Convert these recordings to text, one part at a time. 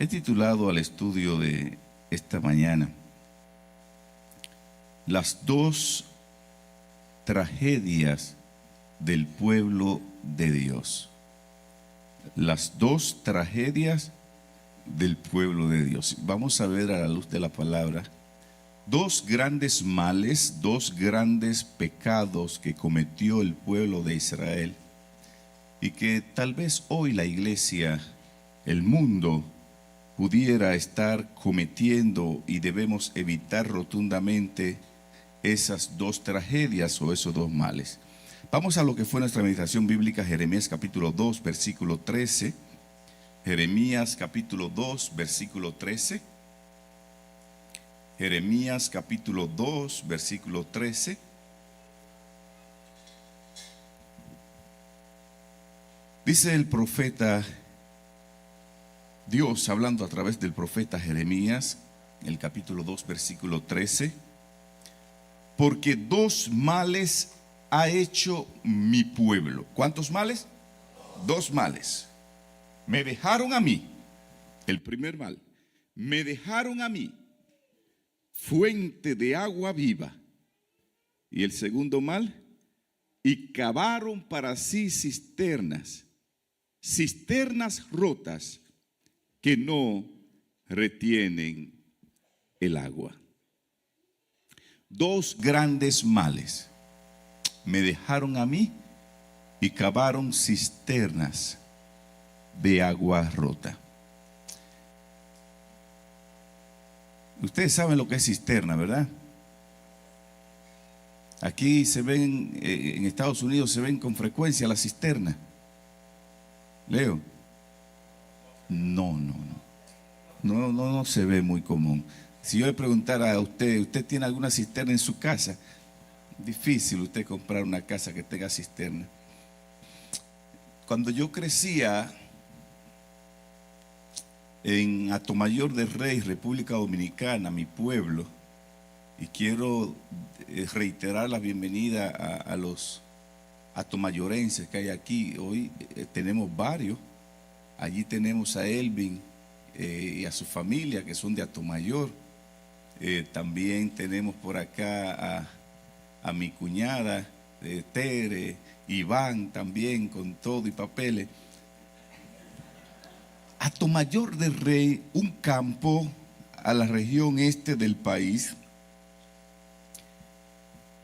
He titulado al estudio de esta mañana las dos tragedias del pueblo de Dios. Las dos tragedias del pueblo de Dios. Vamos a ver a la luz de la palabra dos grandes males, dos grandes pecados que cometió el pueblo de Israel y que tal vez hoy la iglesia, el mundo, pudiera estar cometiendo, y debemos evitar rotundamente esas dos tragedias o esos dos males. Vamos a lo que fue nuestra meditación bíblica, Jeremías capítulo 2, versículo 13. Jeremías capítulo 2, versículo 13. Jeremías capítulo 2, versículo 13. Dice el profeta, Dios hablando a través del profeta Jeremías, en el capítulo 2, versículo 13. Porque dos males ha hecho mi pueblo. ¿Cuántos males? Dos males. Me dejaron a mí, el primer mal, me dejaron a mí fuente de agua viva. Y el segundo mal, y cavaron para sí cisternas rotas que no retienen el agua. Dos grandes males. Me dejaron a mí y cavaron cisternas de agua rota. Ustedes saben lo que es cisterna, ¿verdad? Aquí se ven, en Estados Unidos se ven con frecuencia las cisternas. Leo. No se ve muy común. Si yo le preguntara a usted, ¿usted tiene alguna cisterna en su casa? Difícil usted comprar una casa que tenga cisterna. Cuando yo crecía en Atomayor del Rey, República Dominicana, mi pueblo, y quiero reiterar la bienvenida a los atomayorenses que hay aquí. Hoy tenemos varios. Allí tenemos a Elvin y a su familia que son de Atomayor. También tenemos por acá a mi cuñada Tere, Iván también con todo y papeles. Atomayor del Rey, un campo a la región este del país.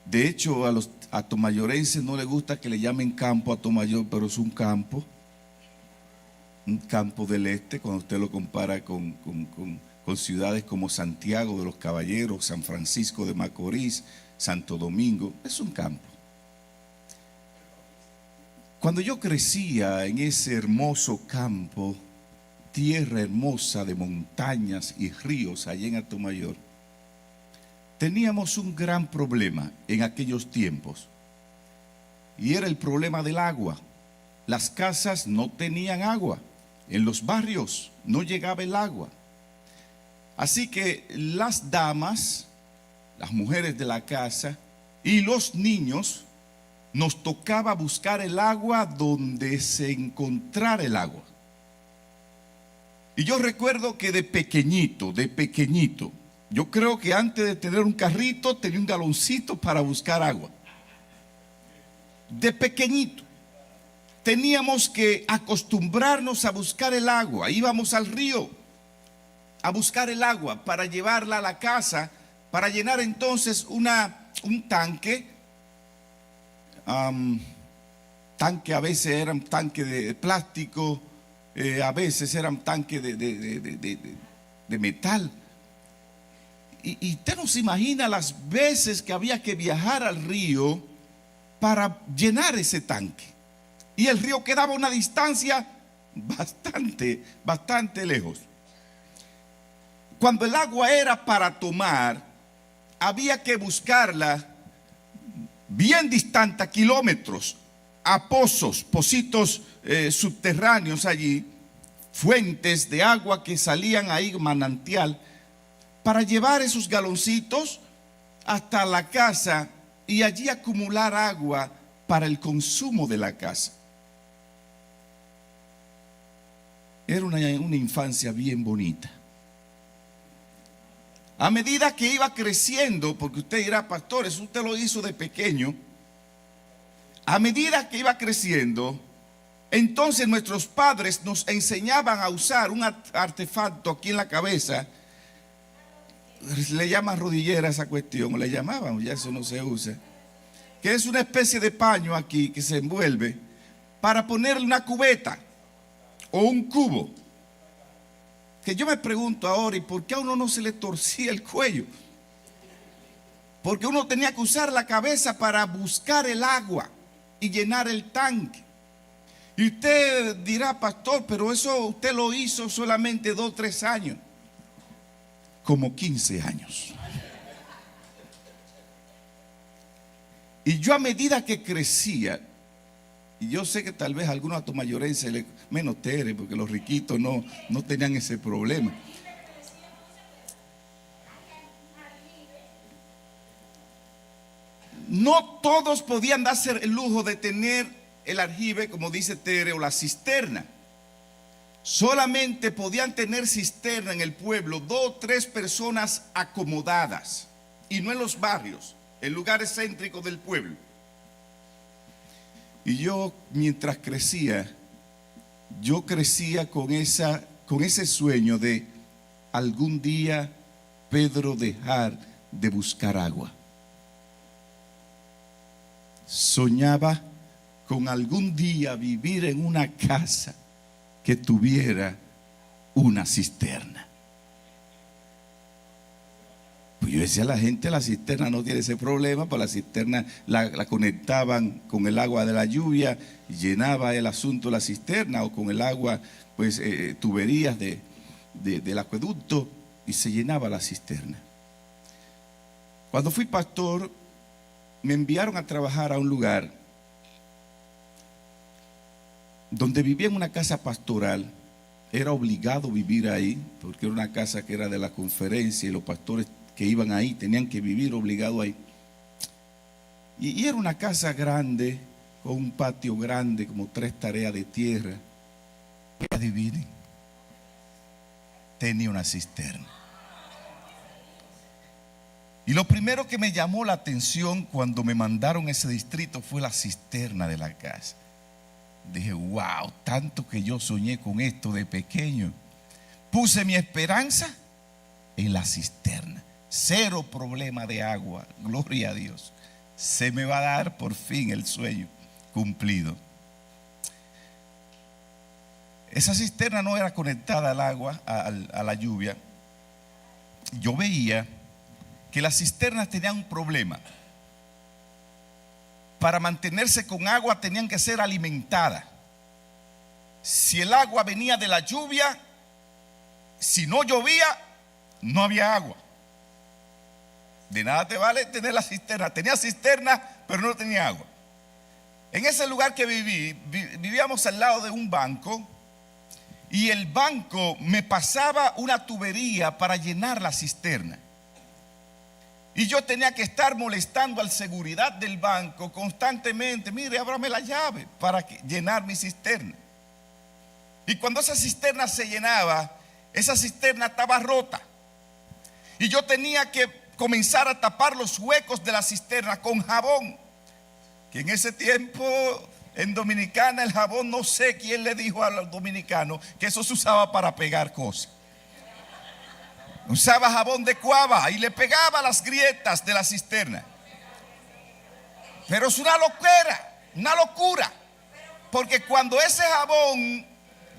De hecho, a los atomayorenses no les gusta que le llamen campo a Atomayor, pero es un campo del este, cuando usted lo compara con ciudades como Santiago de los Caballeros, San Francisco de Macorís, Santo Domingo, es un campo. Cuando yo crecía en ese hermoso campo, tierra hermosa de montañas y ríos allá en Atomayor, teníamos un gran problema en aquellos tiempos, y era el problema del agua. Las casas no tenían agua, en los barrios no llegaba el agua. Así que las damas, las mujeres de la casa y los niños, nos tocaba buscar el agua donde se encontrara el agua. Y yo recuerdo que de pequeñito, yo creo que antes de tener un carrito tenía un galoncito para buscar agua. De pequeñito teníamos que acostumbrarnos a buscar el agua. Íbamos al río a buscar el agua para llevarla a la casa, para llenar entonces un tanque. Tanque a veces eran tanque de plástico, a veces eran tanque de metal. Y usted no se imagina las veces que había que viajar al río para llenar ese tanque. Y el río quedaba a una distancia bastante lejos. Cuando el agua era para tomar, había que buscarla bien distante, a kilómetros, a pocitos subterráneos allí, fuentes de agua que salían ahí, manantial, para llevar esos galoncitos hasta la casa y allí acumular agua para el consumo de la casa. Era una infancia bien bonita. A medida que iba creciendo, porque usted dirá, pastor, eso usted lo hizo de pequeño. A medida que iba creciendo, entonces nuestros padres nos enseñaban a usar un artefacto aquí en la cabeza. Le llaman rodillera esa cuestión, le llamaban, ya eso no se usa. Que es una especie de paño aquí que se envuelve para ponerle una cubeta o un cubo. Que yo me pregunto ahora, ¿y por qué a uno no se le torcía el cuello? Porque uno tenía que usar la cabeza para buscar el agua y llenar el tanque. Y usted dirá, pastor, pero eso usted lo hizo solamente 2 o 3 años. Como 15 años. Y yo a medida que crecía, y yo sé que tal vez a algunos atomayorenses menos Tere, porque los riquitos no tenían ese problema. No todos podían darse el lujo de tener el aljibe, como dice Tere, o la cisterna. Solamente podían tener cisterna en el pueblo 2 o 3 personas acomodadas, y no en los barrios, en lugares céntricos del pueblo. Y yo, mientras crecía, yo crecía con ese sueño de algún día Pedro dejar de buscar agua. Soñaba con algún día vivir en una casa que tuviera una cisterna. Pues yo decía a la gente, la cisterna no tiene ese problema, pues la cisterna la conectaban con el agua de la lluvia, llenaba el asunto la cisterna, o con el agua, pues tuberías del acueducto, y se llenaba la cisterna. Cuando fui pastor, me enviaron a trabajar a un lugar donde vivía en una casa pastoral. Era obligado vivir ahí, porque era una casa que era de la conferencia, y los pastores que iban ahí tenían que vivir obligados ahí. Y era una casa grande, con un patio grande, como 3 tareas de tierra. Y adivinen, tenía una cisterna. Y lo primero que me llamó la atención cuando me mandaron a ese distrito fue la cisterna de la casa. Dije, wow, tanto que yo soñé con esto de pequeño. Puse mi esperanza en la cisterna. 0 problema de agua, gloria a Dios. Se me va a dar por fin el sueño cumplido. Esa cisterna no era conectada al agua, a la lluvia. Yo veía que las cisternas tenían un problema. Para mantenerse con agua tenían que ser alimentadas. Si el agua venía de la lluvia, si no llovía, no había agua. De nada te vale tener la cisterna. Tenía cisterna, pero no tenía agua. En ese lugar que vivíamos al lado de un banco, y el banco me pasaba una tubería para llenar la cisterna. Y yo tenía que estar molestando al seguridad del banco constantemente. Mire, ábrame la llave para llenar mi cisterna. Y cuando esa cisterna se llenaba, esa cisterna estaba rota. Y yo tenía que comenzar a tapar los huecos de la cisterna con jabón. Que en ese tiempo, en Dominicana, el jabón, no sé quién le dijo a los dominicanos que eso se usaba para pegar cosas. Usaba jabón de cuava y le pegaba las grietas de la cisterna. Pero es una locura. Porque cuando ese jabón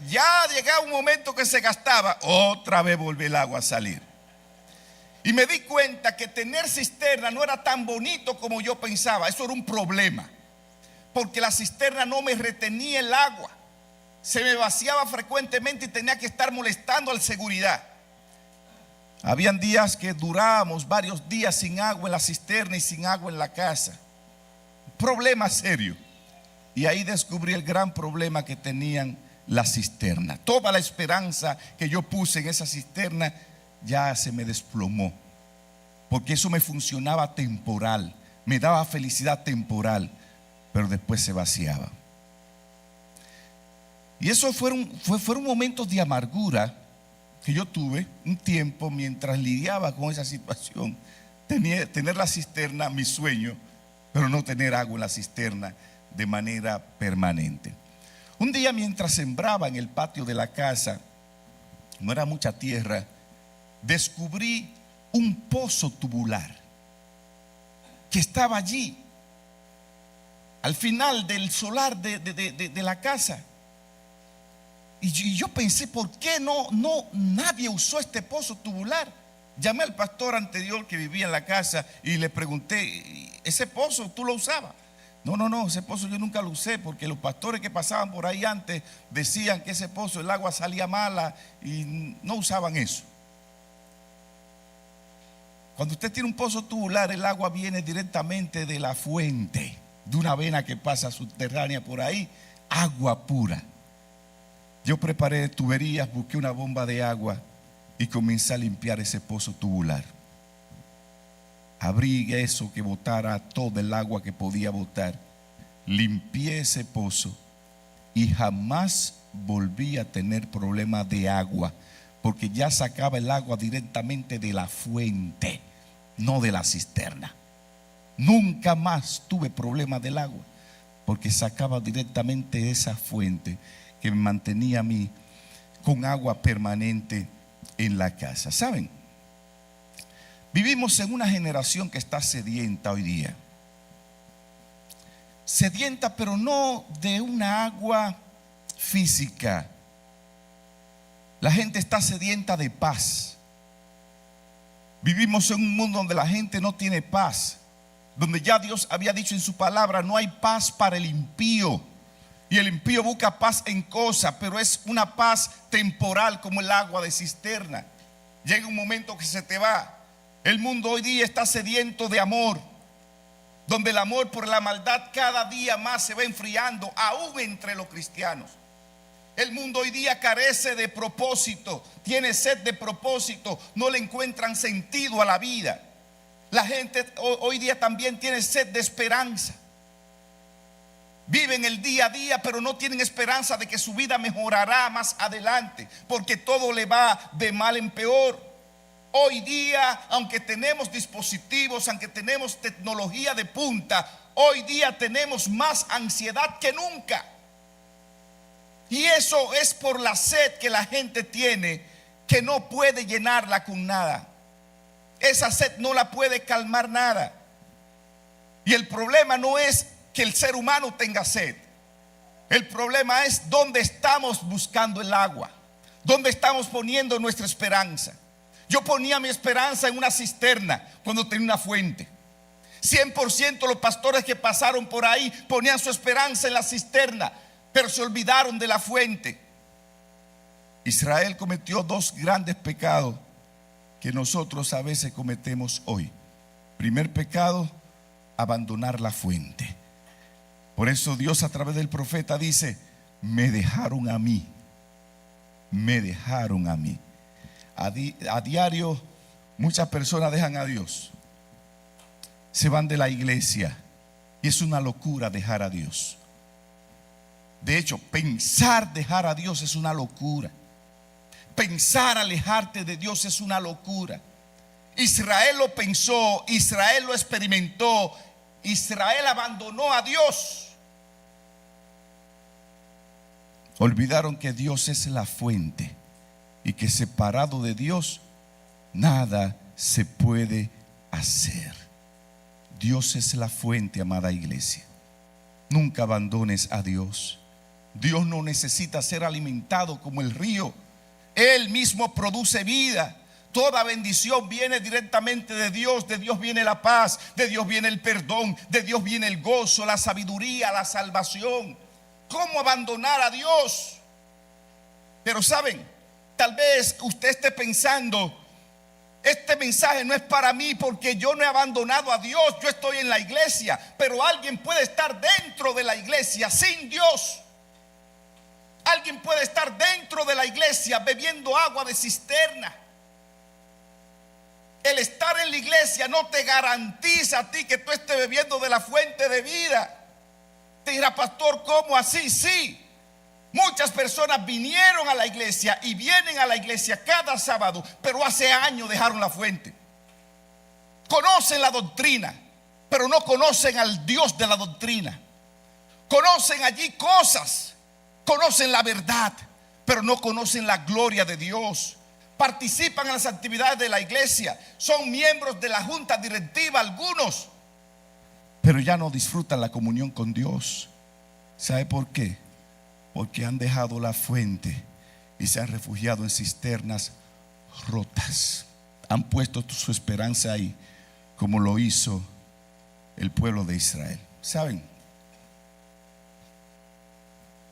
ya llegaba un momento que se gastaba, otra vez volvía el agua a salir. Y me di cuenta que tener cisterna no era tan bonito como yo pensaba. Eso era un problema, porque la cisterna no me retenía el agua. Se me vaciaba frecuentemente y tenía que estar molestando al seguridad. Habían días que durábamos varios días sin agua en la cisterna y sin agua en la casa. Problema serio. Y ahí descubrí el gran problema que tenían la cisterna. Toda la esperanza que yo puse en esa cisterna ya se me desplomó, porque eso me funcionaba temporal, me daba felicidad temporal, pero después se vaciaba. Y eso fueron momentos de amargura que yo tuve un tiempo mientras lidiaba con esa situación. Tener la cisterna, mi sueño, pero no tener agua en la cisterna de manera permanente. Un día mientras sembraba en el patio de la casa, no era mucha tierra, descubrí un pozo tubular que estaba allí, al final del solar de la casa. Y yo pensé, ¿por qué nadie usó este pozo tubular? Llamé al pastor anterior que vivía en la casa y le pregunté, ¿ese pozo tú lo usabas? No, ese pozo yo nunca lo usé, porque los pastores que pasaban por ahí antes decían que ese pozo el agua salía mala y no usaban eso. Cuando usted tiene un pozo tubular, el agua viene directamente de la fuente, de una vena que pasa subterránea por ahí, agua pura. Yo preparé tuberías, busqué una bomba de agua y comencé a limpiar ese pozo tubular. Abrí eso que botara todo el agua que podía botar. Limpié ese pozo y jamás volví a tener problema de agua, porque ya sacaba el agua directamente de la fuente, no de la cisterna. Nunca más tuve problema del agua, porque sacaba directamente de esa fuente que me mantenía a mí con agua permanente en la casa. ¿Saben? Vivimos en una generación que está sedienta hoy día. Sedienta, pero no de una agua física. La gente está sedienta de paz. Vivimos en un mundo donde la gente no tiene paz, donde ya Dios había dicho en su palabra, no hay paz para el impío. Y el impío busca paz en cosas, pero es una paz temporal como el agua de cisterna. Llega un momento que se te va. El mundo hoy día está sediento de amor, donde el amor por la maldad cada día más se va enfriando, aún entre los cristianos. El mundo hoy día carece de propósito, tiene sed de propósito, no le encuentran sentido a la vida. La gente hoy día también tiene sed de esperanza. Viven el día a día, pero no tienen esperanza de que su vida mejorará más adelante, porque todo le va de mal en peor. Hoy día, aunque tenemos dispositivos, aunque tenemos tecnología de punta, hoy día tenemos más ansiedad que nunca. Y eso es por la sed que la gente tiene, que no puede llenarla con nada. Esa sed no la puede calmar nada. Y el problema no es que el ser humano tenga sed. El problema es dónde estamos buscando el agua, dónde estamos poniendo nuestra esperanza. Yo ponía mi esperanza en una cisterna cuando tenía una fuente. 100% los pastores que pasaron por ahí ponían su esperanza en la cisterna, pero se olvidaron de la fuente. Israel cometió dos grandes pecados que nosotros a veces cometemos hoy. Primer pecado, abandonar la fuente. Por eso Dios a través del profeta dice, me dejaron a mí. Me dejaron a mí. A diario muchas personas dejan a Dios, se van de la iglesia, y es una locura dejar a Dios. De hecho, pensar dejar a Dios es una locura. Pensar alejarte de Dios es una locura. Israel lo pensó, Israel lo experimentó, Israel abandonó a Dios. Olvidaron que Dios es la fuente y que separado de Dios nada se puede hacer. Dios es la fuente, amada iglesia. Nunca abandones a Dios. Dios no necesita ser alimentado como el río. Él mismo produce vida. Toda bendición viene directamente de Dios. De Dios viene la paz, de Dios viene el perdón, de Dios viene el gozo, la sabiduría, la salvación. ¿Cómo abandonar a Dios? Pero saben, tal vez usted esté pensando, este mensaje no es para mí porque yo no he abandonado a Dios, yo estoy en la iglesia. Pero alguien puede estar dentro de la iglesia sin Dios. Alguien puede estar dentro de la iglesia bebiendo agua de cisterna. El estar en la iglesia no te garantiza a ti que tú estés bebiendo de la fuente de vida. Te dirá, pastor, ¿cómo así? Sí, Muchas personas vinieron a la iglesia y vienen a la iglesia cada sábado, pero hace años dejaron la fuente. Conocen la doctrina, pero no conocen al Dios de la doctrina. Conocen allí cosas, conocen la verdad, pero no conocen la gloria de Dios. Participan en las actividades de la iglesia, son miembros de la junta directiva algunos, pero ya no disfrutan la comunión con Dios. ¿Sabe por qué? Porque han dejado la fuente y se han refugiado en cisternas rotas. Han puesto su esperanza ahí, como lo hizo el pueblo de Israel. ¿Saben?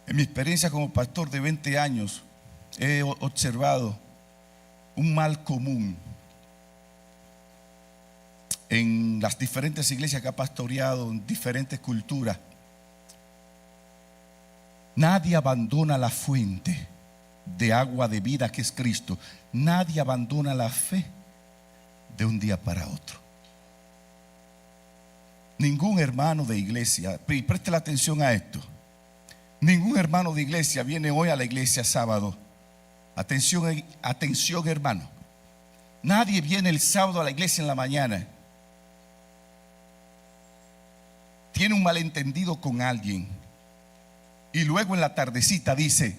En mi experiencia como pastor de 20 años, he observado un mal común en las diferentes iglesias que ha pastoreado, en diferentes culturas. Nadie abandona la fuente de agua de vida que es Cristo. Nadie abandona la fe de un día para otro. Ningún hermano de iglesia, y preste la atención a esto, ningún hermano de iglesia viene hoy a la iglesia sábado. Atención, atención hermano. Nadie viene el sábado a la iglesia en la mañana. Tiene un malentendido con alguien y luego en la tardecita dice: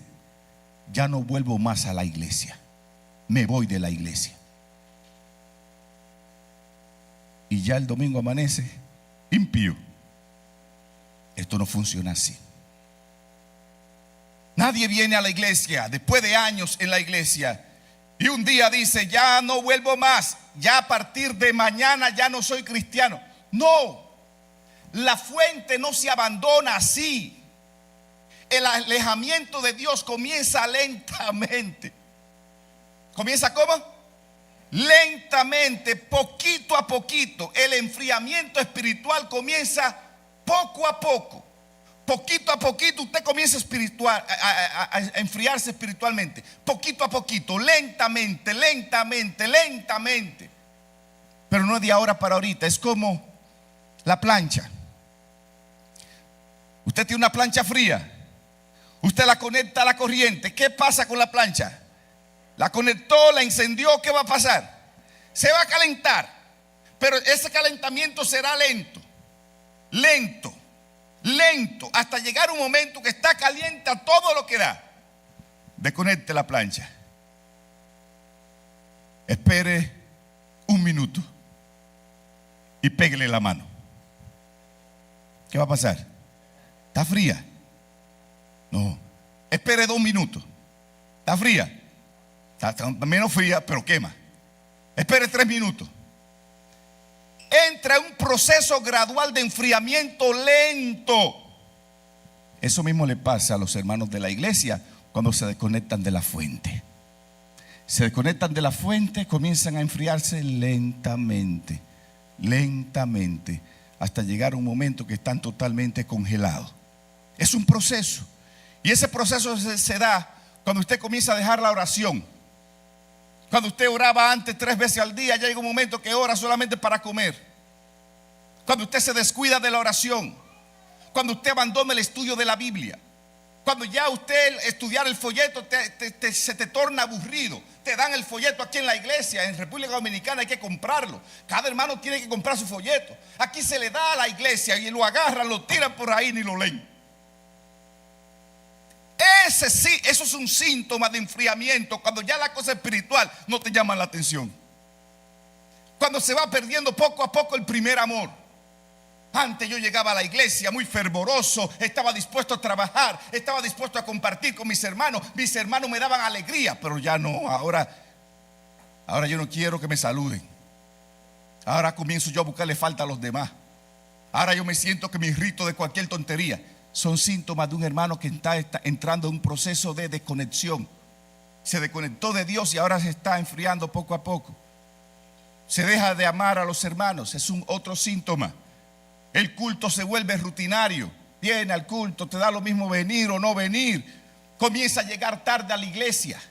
ya no vuelvo más a la iglesia, me voy de la iglesia. Y ya el domingo amanece impío. Esto no funciona así. Nadie viene a la iglesia después de años en la iglesia y un día dice: ya no vuelvo más, ya a partir de mañana ya no soy cristiano. No, la fuente no se abandona así. El alejamiento de Dios comienza lentamente. ¿Comienza cómo? Lentamente, poquito a poquito. El enfriamiento espiritual comienza poco a poco. Poquito a poquito usted comienza a enfriarse espiritualmente. Poquito a poquito, lentamente, lentamente, lentamente. Pero no es de ahora para ahorita. Es como la plancha. Usted tiene una plancha fría. Usted la conecta a la corriente. ¿Qué pasa con la plancha? La conectó, la encendió. ¿Qué va a pasar? Se va a calentar. Pero ese calentamiento será lento. Lento. Lento. Hasta llegar un momento que está caliente a todo lo que da. Desconecte la plancha. Espere un minuto. Y péguele la mano. ¿Qué va a pasar? ¿Está fría? No. Espere 2 minutos. ¿Está fría? Está menos fría, pero quema. Espere 3 minutos. Entra en un proceso gradual de enfriamiento lento. Eso mismo le pasa a los hermanos de la iglesia cuando se desconectan de la fuente. Se desconectan de la fuente, comienzan a enfriarse lentamente, lentamente, hasta llegar a un momento que están totalmente congelados. Es un proceso. Y ese proceso se da cuando usted comienza a dejar la oración. Cuando usted oraba antes 3 veces al día, ya llega un momento que ora solamente para comer. Cuando usted se descuida de la oración. Cuando usted abandona el estudio de la Biblia. Cuando ya usted estudiar el folleto se te torna aburrido. Te dan el folleto aquí en la iglesia. En República Dominicana hay que comprarlo. Cada hermano tiene que comprar su folleto. Aquí se le da a la iglesia y lo agarran, lo tiran por ahí ni lo leen. Eso es un síntoma de enfriamiento. Cuando ya la cosa espiritual no te llama la atención. Cuando se va perdiendo poco a poco el primer amor. Antes yo llegaba a la iglesia muy fervoroso, estaba dispuesto a trabajar, estaba dispuesto a compartir con mis hermanos me daban alegría, pero ya no. Ahora yo no quiero que me saluden. Ahora comienzo yo a buscarle falta a los demás. Ahora yo me siento que me irrito de cualquier tontería. Son síntomas de un hermano que está entrando en un proceso de desconexión. Se desconectó de Dios y ahora se está enfriando poco a poco. Se deja de amar a los hermanos, es un otro síntoma. El culto se vuelve rutinario. Viene al culto, te da lo mismo venir o no venir. Comienza a llegar tarde a la iglesia.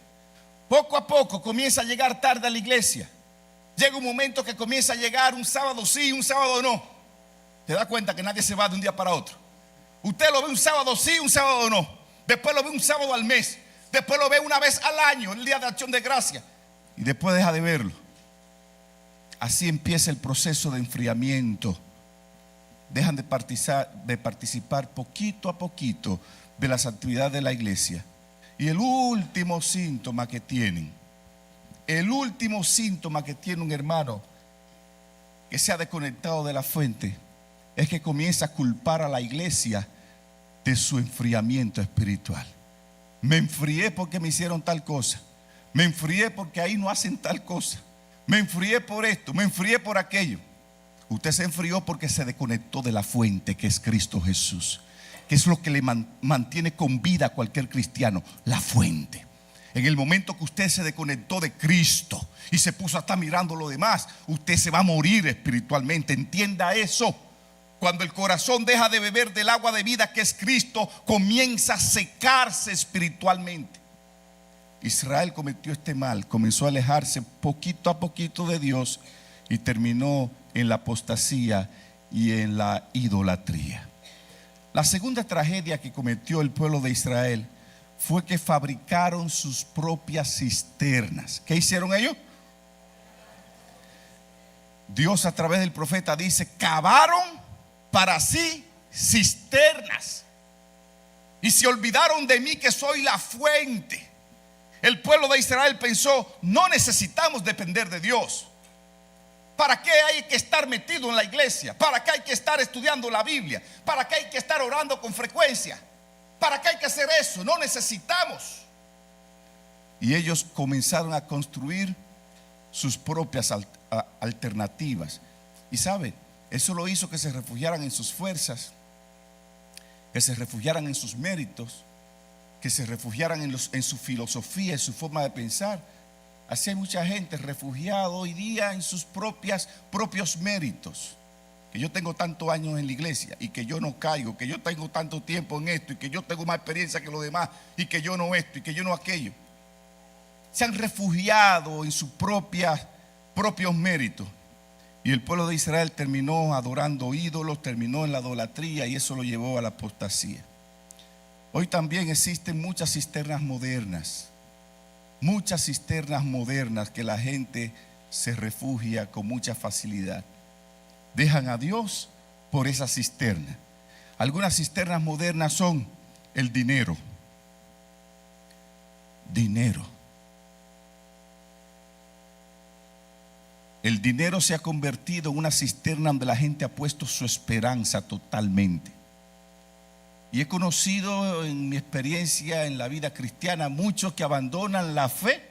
Poco a poco comienza a llegar tarde a la iglesia. Llega un momento que comienza a llegar un sábado sí, un sábado no. Te das cuenta que nadie se va de un día para otro. Usted lo ve un sábado sí, un sábado no. después lo ve un sábado al mes, después lo ve una vez al año, el día de acción de gracia, y después deja de verlo. Así empieza el proceso de enfriamiento. Dejan de participar poquito a poquito de las actividades de la iglesia. Y el último síntoma que tienen, un hermano que se ha desconectado de la fuente, es que comienza a culpar a la iglesia de su enfriamiento espiritual. Me enfrié porque me hicieron tal cosa, me enfrié porque ahí no hacen tal cosa, me enfrié por esto, me enfrié por aquello. Usted se enfrió porque se desconectó de la fuente, que es Cristo Jesús, que es lo que le mantiene con vida a cualquier cristiano, la fuente. En el momento que usted se desconectó de Cristo y se puso a estar mirando lo demás, usted se va a morir espiritualmente. Entienda eso. Cuando el corazón deja de beber del agua de vida, que es Cristo, comienza a secarse espiritualmente. Israel cometió este mal, comenzó a alejarse poquito a poquito de Dios y terminó en la apostasía y en la idolatría. La segunda tragedia que cometió el pueblo de Israel fue que fabricaron sus propias cisternas. ¿Qué hicieron ellos? Dios a través del profeta dice: cavaron para sí cisternas y se olvidaron de mí, que soy la fuente. El pueblo de Israel pensó: no necesitamos depender de Dios. ¿Para qué hay que estar metido en la iglesia? ¿Para qué hay que estar estudiando la Biblia? ¿Para qué hay que estar orando con frecuencia? ¿Para qué hay que hacer eso? No necesitamos. Y ellos comenzaron a construir sus propias alternativas. Y sabe, eso lo hizo que se refugiaran en sus fuerzas, que se refugiaran en sus méritos, que se refugiaran en su filosofía, en su forma de pensar. Así hay mucha gente refugiada hoy día en sus propios méritos. Que yo tengo tantos años en la iglesia y que yo no caigo, que yo tengo tanto tiempo en esto y que yo tengo más experiencia que los demás y que yo no esto y que yo no aquello. Se han refugiado en sus propios méritos. Y el pueblo de Israel terminó adorando ídolos, terminó en la idolatría, y eso lo llevó a la apostasía. Hoy también existen muchas cisternas modernas que la gente se refugia con mucha facilidad. Dejan a Dios por esa cisterna. Algunas cisternas modernas son el dinero. El dinero se ha convertido en una cisterna donde la gente ha puesto su esperanza totalmente. Y he conocido en mi experiencia en la vida cristiana muchos que abandonan la fe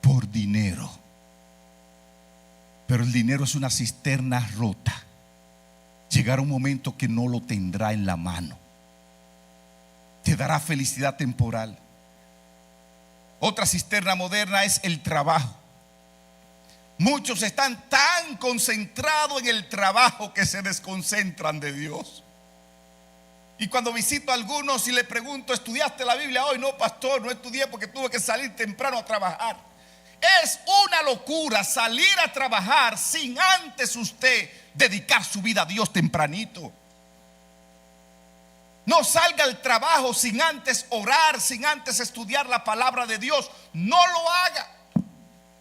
por dinero. Pero el dinero es una cisterna rota. Llegará un momento que no lo tendrá en la mano. Te dará felicidad temporal. Otra cisterna moderna es el trabajo. Muchos están tan concentrados en el trabajo que se desconcentran de Dios. Y cuando visito a algunos y le pregunto: ¿estudiaste la Biblia hoy? No, pastor, no estudié porque tuve que salir temprano a trabajar. Es una locura salir a trabajar sin antes usted dedicar su vida a Dios tempranito. No salga al trabajo sin antes orar, sin antes estudiar la palabra de Dios. No lo haga.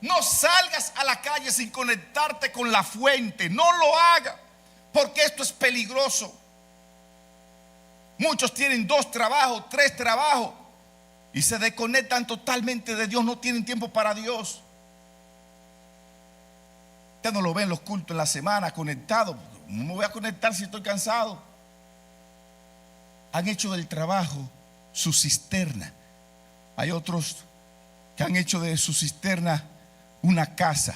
No salgas a la calle sin conectarte con la fuente. No lo haga, porque esto es peligroso. Muchos tienen 2 trabajos, 3 trabajos y se desconectan totalmente de Dios. No tienen tiempo para Dios. Usted no lo ve en los cultos en la semana conectado. No me voy a conectar si estoy cansado. Han hecho del trabajo su cisterna. Hay otros que han hecho de su cisterna una casa.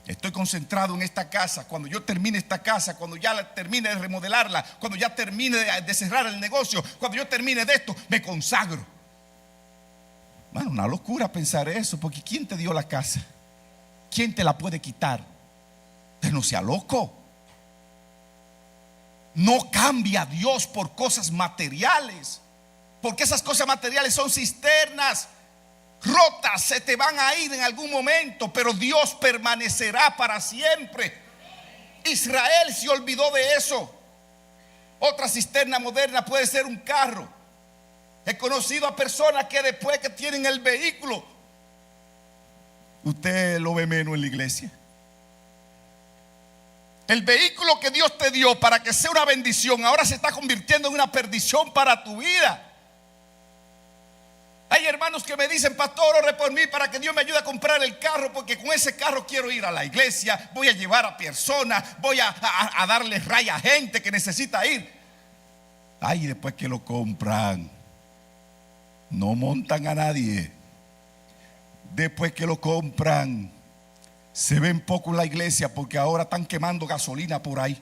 Estoy concentrado en esta casa. Cuando yo termine esta casa, cuando ya la termine de remodelarla, cuando ya termine de cerrar el negocio, cuando yo termine de esto, me consagro. Bueno, una locura pensar eso, porque ¿quién te dio la casa? ¿Quién te la puede quitar? Pero no sea loco. No cambia a Dios por cosas materiales, porque esas cosas materiales son cisternas rotas, se te van a ir en algún momento, pero Dios permanecerá para siempre. Israel se olvidó de eso. Otra cisterna moderna puede ser un carro. He conocido a personas que después que tienen el vehículo, usted lo ve menos en la iglesia. El vehículo que Dios te dio para que sea una bendición, ahora se está convirtiendo en una perdición para tu vida. Hay hermanos que me dicen: pastor, ore por mí para que Dios me ayude a comprar el carro, porque con ese carro quiero ir a la iglesia, voy a llevar a personas, voy a darle raya a gente que necesita ir. Ay, después que lo compran, no montan a nadie. Después que lo compran, se ven poco en la iglesia, porque ahora están quemando gasolina por ahí.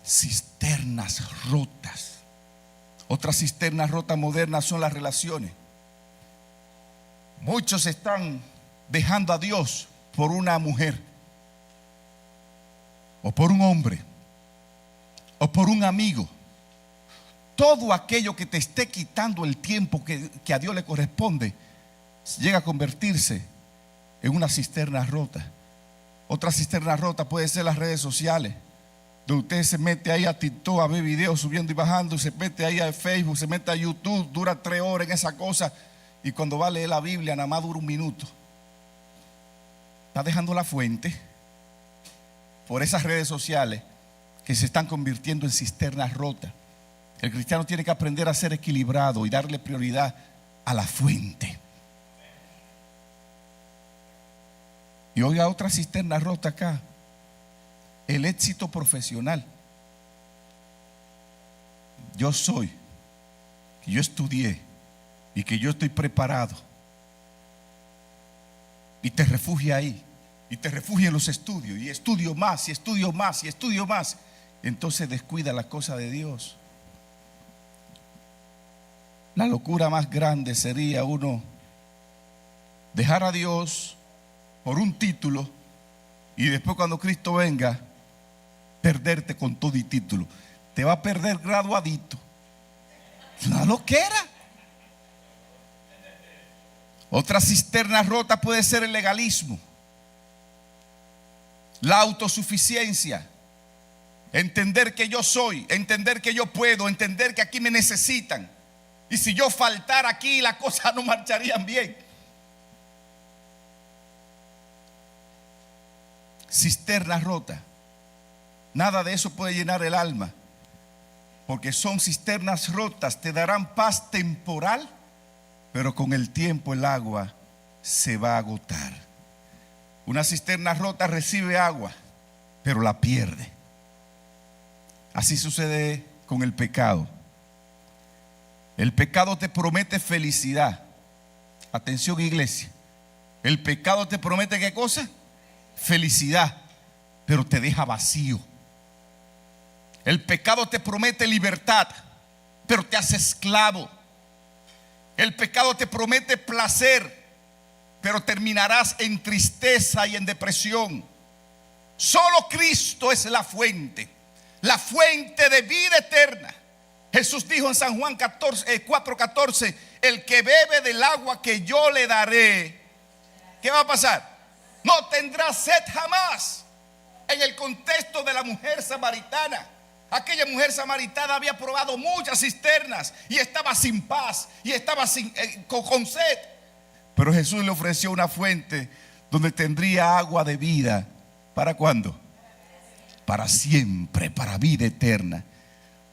Cisternas rotas. Otra cisterna rota moderna son las relaciones. Muchos están dejando a Dios por una mujer, o por un hombre, o por un amigo. Todo aquello que te esté quitando el tiempo que a Dios le corresponde llega a convertirse en una cisterna rota. Otra cisterna rota puede ser las redes sociales, donde usted se mete ahí a TikTok a ver videos subiendo y bajando, se mete ahí a Facebook, se mete a YouTube, dura 3 horas en esa cosa, y cuando va a leer la Biblia nada más dura 1 minuto. Está dejando la fuente por esas redes sociales que se están convirtiendo en cisternas rotas. El cristiano tiene que aprender a ser equilibrado y darle prioridad a la fuente. Y oiga, otra cisterna rota acá: el éxito profesional. Yo soy, que yo estudié y que yo estoy preparado, y te refugia ahí, y te refugia en los estudios, y estudio más, y estudio más, y estudio más. Entonces descuida la cosa de Dios. La locura más grande sería uno dejar a Dios por un título, y después cuando Cristo venga, perderte con todo y título. Te va a perder graduadito. Una loquera. Otra cisterna rota puede ser el legalismo, la autosuficiencia, entender que yo soy, entender que yo puedo, entender que aquí me necesitan, y si yo faltara aquí las cosas no marcharían bien. Cisterna rota. Nada de eso puede llenar el alma, porque son cisternas rotas. Te darán paz temporal, pero con el tiempo el agua se va a agotar. Una cisterna rota recibe agua, pero la pierde. Así sucede con el pecado. El pecado te promete felicidad. Atención, iglesia. El pecado te promete ¿qué cosa? Felicidad, pero te deja vacío. El pecado te promete libertad, pero te hace esclavo. El pecado te promete placer, pero terminarás en tristeza y en depresión. Solo Cristo es la fuente de vida eterna. Jesús dijo en San Juan 4:14: el que bebe del agua que yo le daré, ¿qué va a pasar? No tendrá sed jamás. En el contexto de la mujer samaritana, aquella mujer samaritana había probado muchas cisternas y estaba sin paz y estaba con sed. Pero Jesús le ofreció una fuente donde tendría agua de vida. ¿Para cuándo? Para siempre, para vida eterna.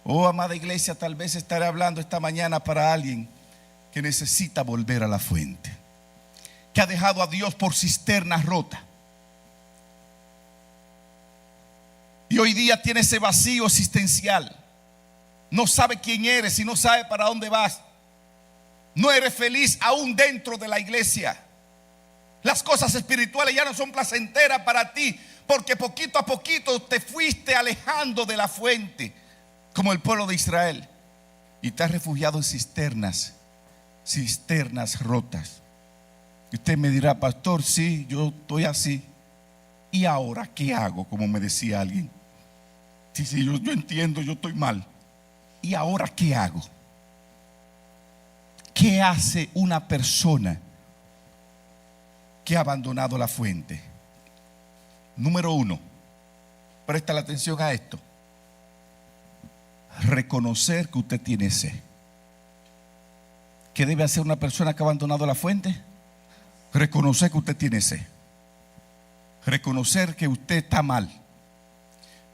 Oh, amada iglesia, tal vez estaré hablando esta mañana para alguien que necesita volver a la fuente, que ha dejado a Dios por cisternas rotas, y hoy día tiene ese vacío existencial. No sabe quién eres y no sabe para dónde vas. No eres feliz aún dentro de la iglesia. Las cosas espirituales ya no son placenteras para ti, porque poquito a poquito te fuiste alejando de la fuente, como el pueblo de Israel, y te has refugiado en cisternas rotas. Y usted me dirá: pastor, sí, yo estoy así. ¿Y ahora qué hago? Como me decía alguien. Sí, yo entiendo, yo estoy mal. ¿Y ahora qué hago? ¿Qué hace una persona que ha abandonado la fuente? Número 1, presta la atención a esto: reconocer que usted tiene sed. ¿Qué debe hacer una persona que ha abandonado la fuente? Reconocer que usted tiene sed. Reconocer que usted está mal.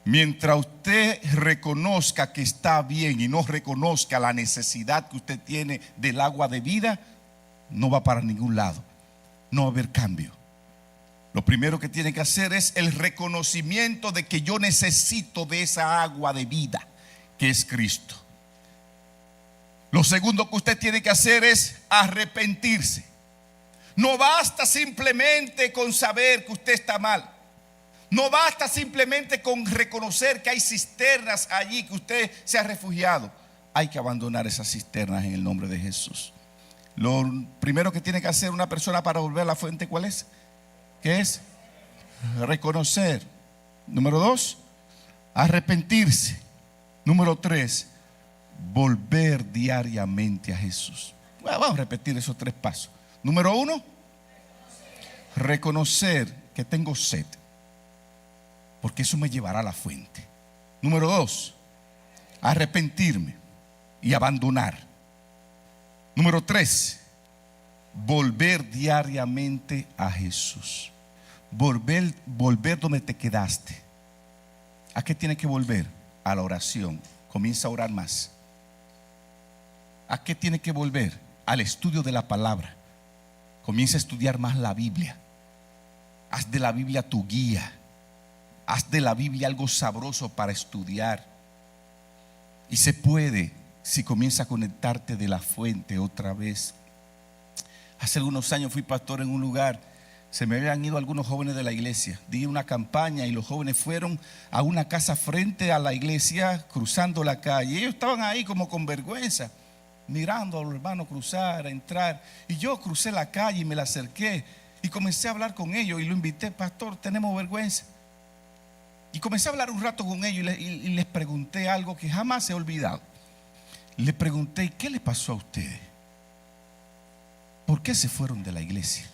Mientras usted reconozca que está bien y no reconozca la necesidad que usted tiene del agua de vida, no va para ningún lado. No va a haber cambio. Lo primero que tiene que hacer es el reconocimiento de que yo necesito de esa agua de vida, que es Cristo. Lo segundo que usted tiene que hacer es arrepentirse. No basta simplemente con saber que usted está mal. No basta simplemente con reconocer que hay cisternas allí, que usted se ha refugiado. Hay que abandonar esas cisternas en el nombre de Jesús. Lo primero que tiene que hacer una persona para volver a la fuente, ¿cuál es? ¿Qué es? Reconocer. Número 2, arrepentirse. Número 3, volver diariamente a Jesús. Bueno, vamos a repetir esos 3 pasos. Número 1, reconocer que tengo sed, porque eso me llevará a la fuente. Número 2, arrepentirme y abandonar. Número 3, volver diariamente a Jesús. Volver donde te quedaste. ¿A qué tienes que volver? A la oración. Comienza a orar más. ¿A qué tienes que volver? Al estudio de la palabra. Comienza a estudiar más la Biblia. Haz de la Biblia tu guía. Haz de la Biblia algo sabroso para estudiar. Y se puede si comienza a conectarte de la fuente otra vez. Hace algunos años fui pastor en un lugar. Se me habían ido algunos jóvenes de la iglesia. Di una campaña y los jóvenes fueron a una casa frente a la iglesia, cruzando la calle. Ellos estaban ahí como con vergüenza, mirando a los hermanos cruzar, entrar. Y yo crucé la calle y me la acerqué y comencé a hablar con ellos y lo invité: pastor, tenemos vergüenza. Y comencé a hablar un rato con ellos y les pregunté algo que jamás he olvidado. Les pregunté: ¿qué les pasó a ustedes? ¿Por qué se fueron de la iglesia?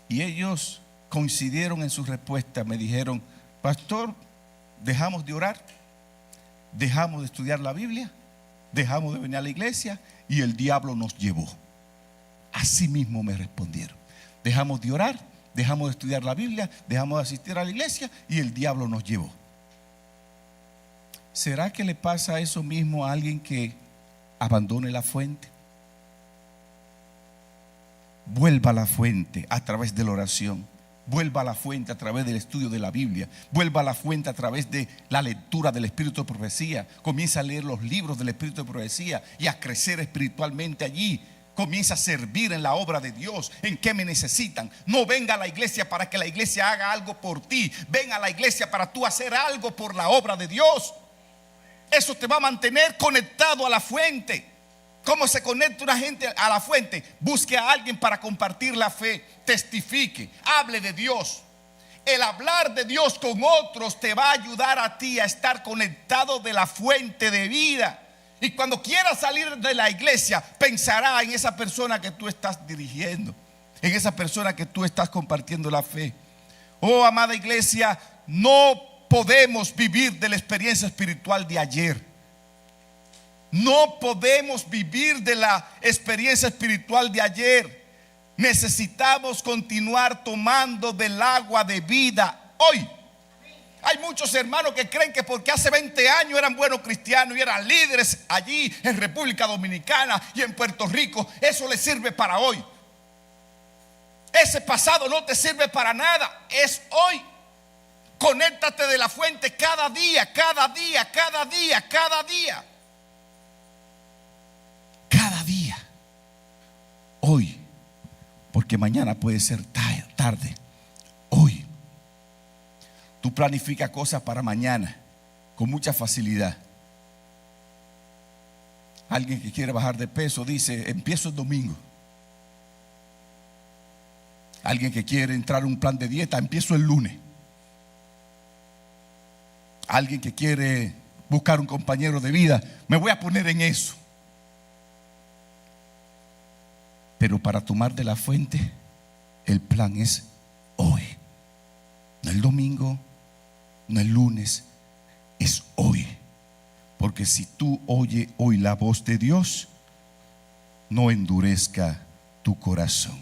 Y ellos coincidieron en su respuesta. Me dijeron: pastor, dejamos de orar, dejamos de estudiar la Biblia, dejamos de venir a la iglesia y el diablo nos llevó. Así mismo me respondieron: dejamos de orar, dejamos de estudiar la Biblia, dejamos de asistir a la iglesia y el diablo nos llevó. ¿Será que le pasa eso mismo a alguien que abandone la fuente? Vuelva a la fuente a través de la oración. Vuelva a la fuente a través del estudio de la Biblia. Vuelva a la fuente a través de la lectura del Espíritu de Profecía. Comienza a leer los libros del Espíritu de Profecía y a crecer espiritualmente allí. Comienza a servir en la obra de Dios. ¿En qué me necesitan? No venga a la iglesia para que la iglesia haga algo por ti. Ven a la iglesia para tú hacer algo por la obra de Dios. Eso te va a mantener conectado a la fuente. ¿Cómo se conecta una gente a la fuente? Busque a alguien para compartir la fe. Testifique, hable de Dios. El hablar de Dios con otros te va a ayudar a ti a estar conectado de la fuente de vida. Y cuando quieras salir de la iglesia, pensará en esa persona que tú estás dirigiendo, en esa persona que tú estás compartiendo la fe. Oh, amada iglesia, no podemos vivir de la experiencia espiritual de ayer. No podemos vivir de la experiencia espiritual de ayer. Necesitamos continuar tomando del agua de vida hoy. Hay muchos hermanos que creen que porque hace 20 años eran buenos cristianos y eran líderes allí en República Dominicana y en Puerto Rico, eso les sirve para hoy. Ese pasado no te sirve para nada, es hoy. Conéctate de la fuente cada día, cada día, cada día, cada día. Cada día. Hoy. Porque mañana puede ser tarde. Hoy. Tú planificas cosas para mañana con mucha facilidad. Alguien que quiere bajar de peso dice: empiezo el domingo. Alguien que quiere entrar a un plan de dieta: empiezo el lunes. Alguien que quiere buscar un compañero de vida: me voy a poner en eso. Pero para tomar de la fuente, el plan es hoy. No el domingo, no el lunes, es hoy. Porque si tú oyes hoy la voz de Dios, no endurezca tu corazón.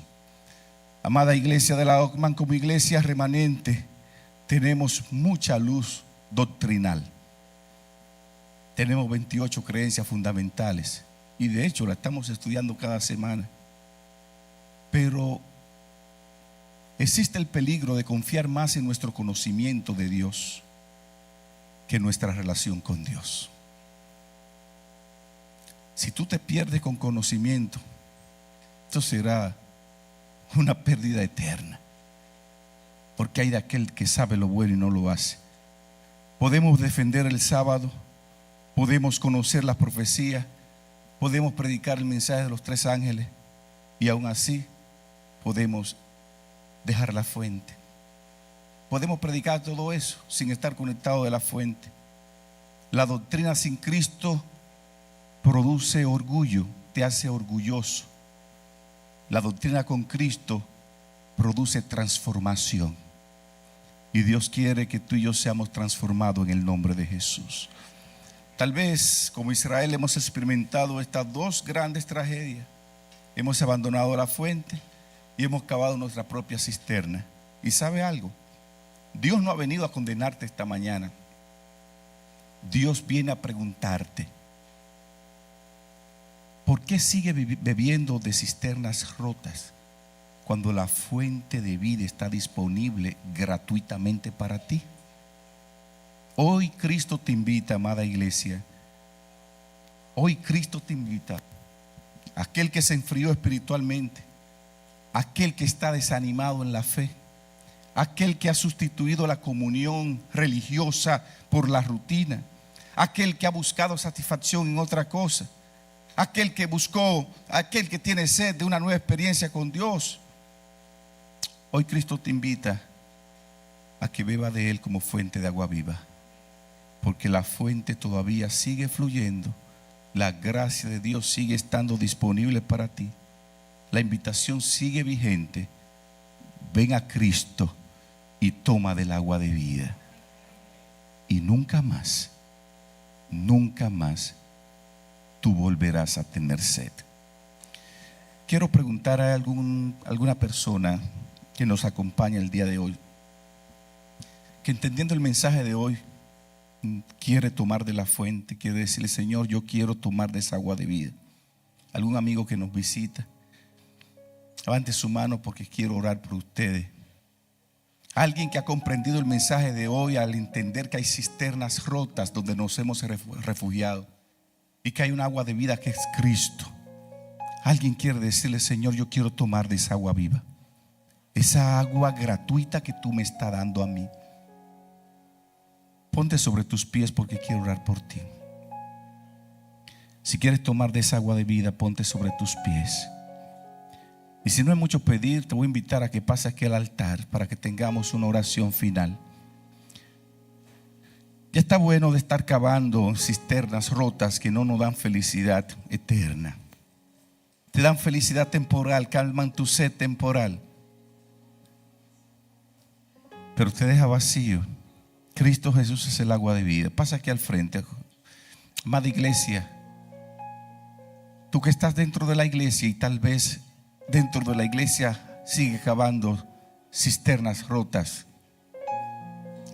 Amada iglesia de la Ockman, como iglesia remanente, tenemos mucha luz doctrinal. Tenemos 28 creencias fundamentales y de hecho la estamos estudiando cada semana. Pero existe el peligro de confiar más en nuestro conocimiento de Dios que en nuestra relación con Dios. Si tú te pierdes con conocimiento, esto será una pérdida eterna, porque hay de aquel que sabe lo bueno y no lo hace. Podemos defender el sábado, podemos conocer las profecías, podemos predicar el mensaje de los 3 ángeles y aún así podemos dejar la fuente. Podemos predicar todo eso sin estar conectados de la fuente. La doctrina sin Cristo produce orgullo, te hace orgulloso. La doctrina con Cristo produce transformación. Y Dios quiere que tú y yo seamos transformados en el nombre de Jesús. Tal vez como Israel hemos experimentado estas 2 grandes tragedias. Hemos abandonado la fuente y hemos cavado nuestra propia cisterna. ¿Y sabe algo? Dios no ha venido a condenarte esta mañana. Dios viene a preguntarte: ¿por qué sigue bebiendo de cisternas rotas cuando la fuente de vida está disponible gratuitamente para ti? Hoy Cristo te invita, amada iglesia. Hoy Cristo te invita. Aquel que se enfrió espiritualmente, aquel que está desanimado en la fe, aquel que ha sustituido la comunión religiosa por la rutina, aquel que ha buscado satisfacción en otra cosa, aquel que tiene sed de una nueva experiencia con Dios. Hoy Cristo te invita a que beba de Él como fuente de agua viva, porque la fuente todavía sigue fluyendo. La gracia de Dios sigue estando disponible para ti. La invitación sigue vigente. Ven a Cristo y toma del agua de vida. Y nunca más tú volverás a tener sed. Quiero preguntar a alguna persona que nos acompaña el día de hoy, que entendiendo el mensaje de hoy quiere tomar de la fuente, quiere decirle: Señor, yo quiero tomar de esa agua de vida. Algún amigo que nos visita, levante su mano porque quiero orar por ustedes. Alguien que ha comprendido el mensaje de hoy al entender que hay cisternas rotas donde nos hemos refugiado y que hay un agua de vida que es Cristo. Alguien quiere decirle: Señor, yo quiero tomar de esa agua viva, esa agua gratuita que tú me estás dando a mí. Ponte sobre tus pies porque quiero orar por ti. Si quieres tomar de esa agua de vida, ponte sobre tus pies. Y si no es mucho pedir, te voy a invitar a que pases aquí al altar para que tengamos una oración final. Ya está bueno de estar cavando cisternas rotas que no nos dan felicidad eterna. Te dan felicidad temporal, calman tu sed temporal, pero te deja vacío. Cristo Jesús es el agua de vida. Pasa aquí al frente. Amada iglesia, tú que estás dentro de la iglesia y tal vez dentro de la iglesia sigue cavando cisternas rotas,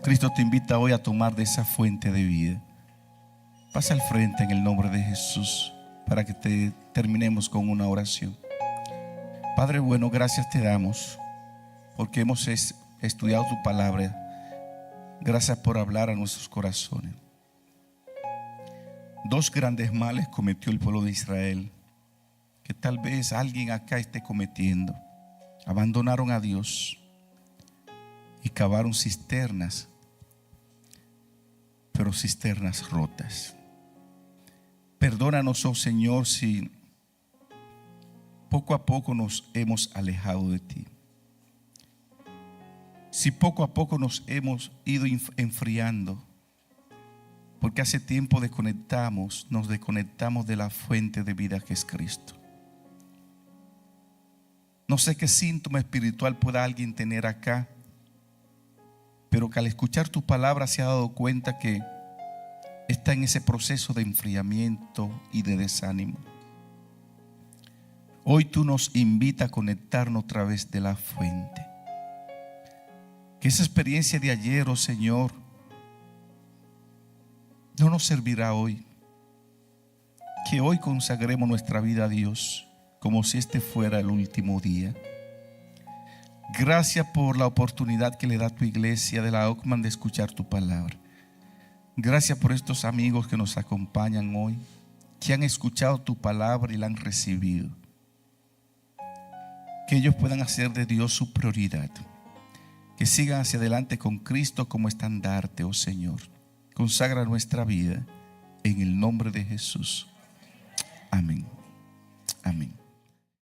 Cristo te invita hoy a tomar de esa fuente de vida. Pasa al frente en el nombre de Jesús para que terminemos con una oración. Padre bueno, gracias te damos porque hemos estudiado tu palabra. Gracias por hablar a nuestros corazones. 2 grandes males cometió el pueblo de Israel, que tal vez alguien acá esté cometiendo. Abandonaron a Dios y cavaron cisternas, pero cisternas rotas. Perdónanos, oh Señor, si poco a poco nos hemos alejado de ti. Si poco a poco nos hemos ido enfriando, porque hace tiempo nos desconectamos de la fuente de vida que es Cristo. No sé qué síntoma espiritual pueda alguien tener acá, pero que al escuchar tu palabra se ha dado cuenta que está en ese proceso de enfriamiento y de desánimo. Hoy tú nos invitas a conectarnos a través de la fuente. Que esa experiencia de ayer, oh Señor, no nos servirá hoy. Que hoy consagremos nuestra vida a Dios como si este fuera el último día. Gracias por la oportunidad que le da tu iglesia de la Oakman de escuchar tu palabra. Gracias por estos amigos que nos acompañan hoy, que han escuchado tu palabra y la han recibido. Que ellos puedan hacer de Dios su prioridad. Que sigan hacia adelante con Cristo como estandarte, oh Señor. Consagra nuestra vida en el nombre de Jesús. Amén. Amén.